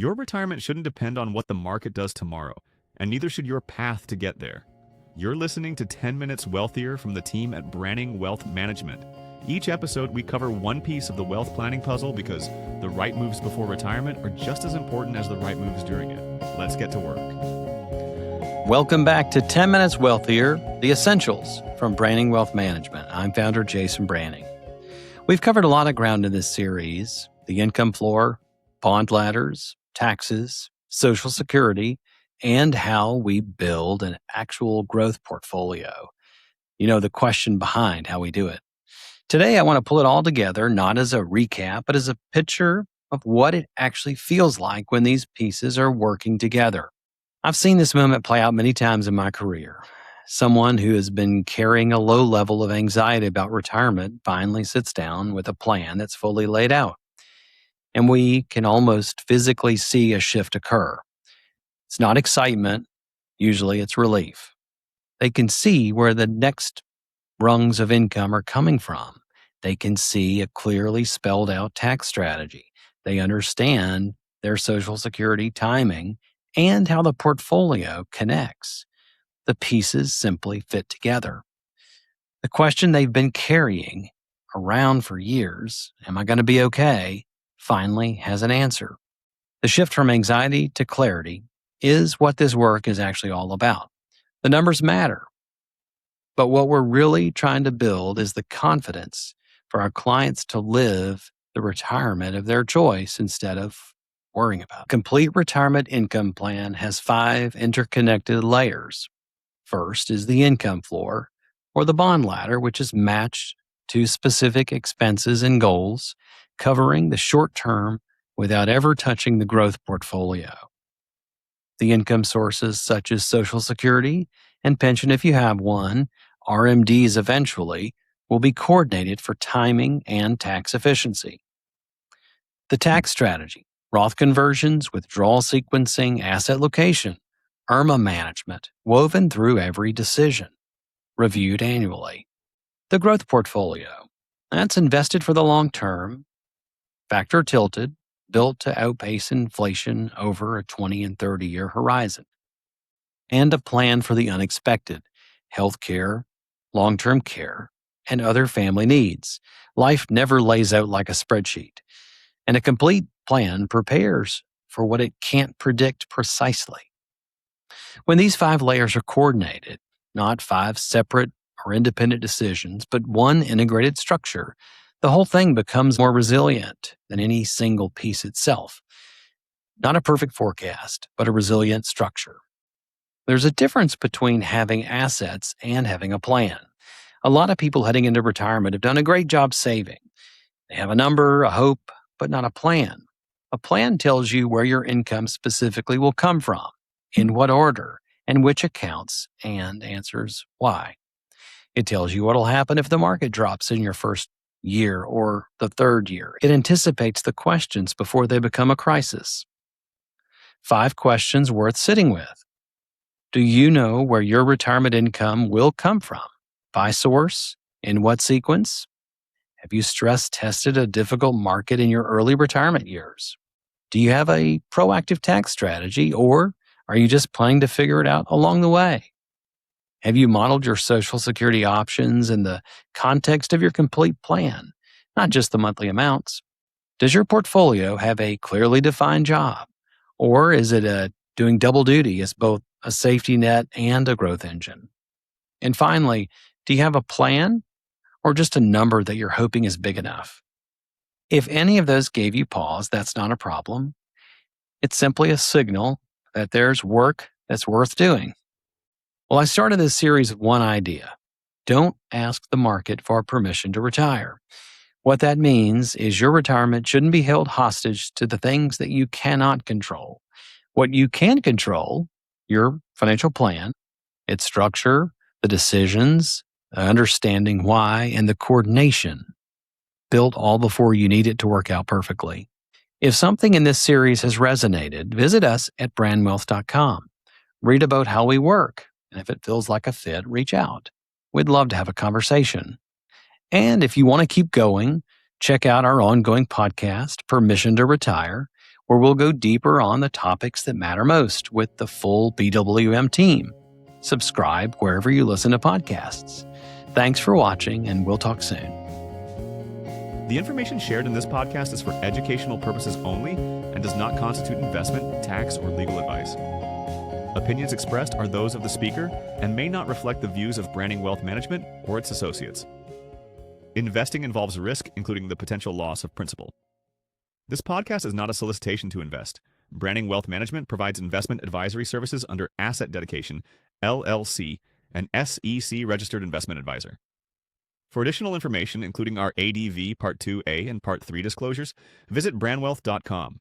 Your retirement shouldn't depend on what the market does tomorrow, and neither should your path to get there. You're listening to 10 Minutes Wealthier from the team at Branning Wealth Management. Each episode, we cover one piece of the wealth planning puzzle because the right moves before retirement are just as important as the right moves during it. Let's get to work. Welcome back to 10 Minutes Wealthier, the Essentials from Branning Wealth Management. I'm founder Jason Branning. We've covered a lot of ground in this series: the income floor, bond ladders, taxes, Social Security, and how we build an actual growth portfolio. You know, the question behind how we do it. Today, I want to pull it all together, not as a recap, but as a picture of what it actually feels like when these pieces are working together. I've seen this moment play out many times in my career. Someone who has been carrying a low level of anxiety about retirement finally sits down with a plan that's fully laid out. And we can almost physically see a shift occur. It's not excitement. Usually it's relief. They can see where the next rungs of income are coming from. They can see a clearly spelled out tax strategy. They understand their Social Security timing and how the portfolio connects. The pieces simply fit together. The question they've been carrying around for years, am I going to be okay, finally has an answer. The shift from anxiety to clarity is what this work is actually all about. The numbers matter, but what we're really trying to build is the confidence for our clients to live the retirement of their choice instead of worrying about it. Complete retirement income plan has 5 interconnected layers. First is the income floor, or the bond ladder, which is matched to specific expenses and goals, covering the short term without ever touching the growth portfolio. The income sources such as Social Security and pension if you have one, RMDs eventually, will be coordinated for timing and tax efficiency. The tax strategy, Roth conversions, withdrawal sequencing, asset location, IRMA management, woven through every decision, reviewed annually. The growth portfolio, that's invested for the long term, factor tilted, built to outpace inflation over a 20 and 30-year horizon. And a plan for the unexpected, healthcare, long-term care, and other family needs. Life never lays out like a spreadsheet, and a complete plan prepares for what it can't predict precisely. When these 5 layers are coordinated, not 5 separate or independent decisions, but one integrated structure, the whole thing becomes more resilient than any single piece itself. Not a perfect forecast, but a resilient structure. There's a difference between having assets and having a plan. A lot of people heading into retirement have done a great job saving. They have a number, a hope, but not a plan. A plan tells you where your income specifically will come from, in what order, and which accounts, and answers why. It tells you what will happen if the market drops in your first year or the third year. It anticipates the questions before they become a crisis. 5 questions worth sitting with. Do you know where your retirement income will come from? By source? In what sequence? Have you stress tested a difficult market in your early retirement years? Do you have a proactive tax strategy, or are you just planning to figure it out along the way? Have you modeled your Social Security options in the context of your complete plan, not just the monthly amounts? Does your portfolio have a clearly defined job, or is it doing double duty as both a safety net and a growth engine? And finally, do you have a plan or just a number that you're hoping is big enough? If any of those gave you pause, that's not a problem. It's simply a signal that there's work that's worth doing. Well, I started this series with one idea. Don't ask the market for permission to retire. What that means is your retirement shouldn't be held hostage to the things that you cannot control. What you can control, your financial plan, its structure, the decisions, the understanding why, and the coordination, built all before you need it to work out perfectly. If something in this series has resonated, visit us at brandwealth.com. Read about how we work, and if it feels like a fit, reach out. We'd love to have a conversation. And if you want to keep going, check out our ongoing podcast, Permission to Retire, where we'll go deeper on the topics that matter most with the full BWM team. Subscribe wherever you listen to podcasts. Thanks for watching, and we'll talk soon. The information shared in this podcast is for educational purposes only and does not constitute investment, tax, or legal advice. Opinions expressed are those of the speaker and may not reflect the views of Branning Wealth Management or its associates. Investing involves risk, including the potential loss of principal. This podcast is not a solicitation to invest. Branning Wealth Management provides investment advisory services under Asset Dedication, LLC, an SEC registered investment advisor. For additional information, including our ADV Part 2A and Part 3 disclosures, visit branwealth.com.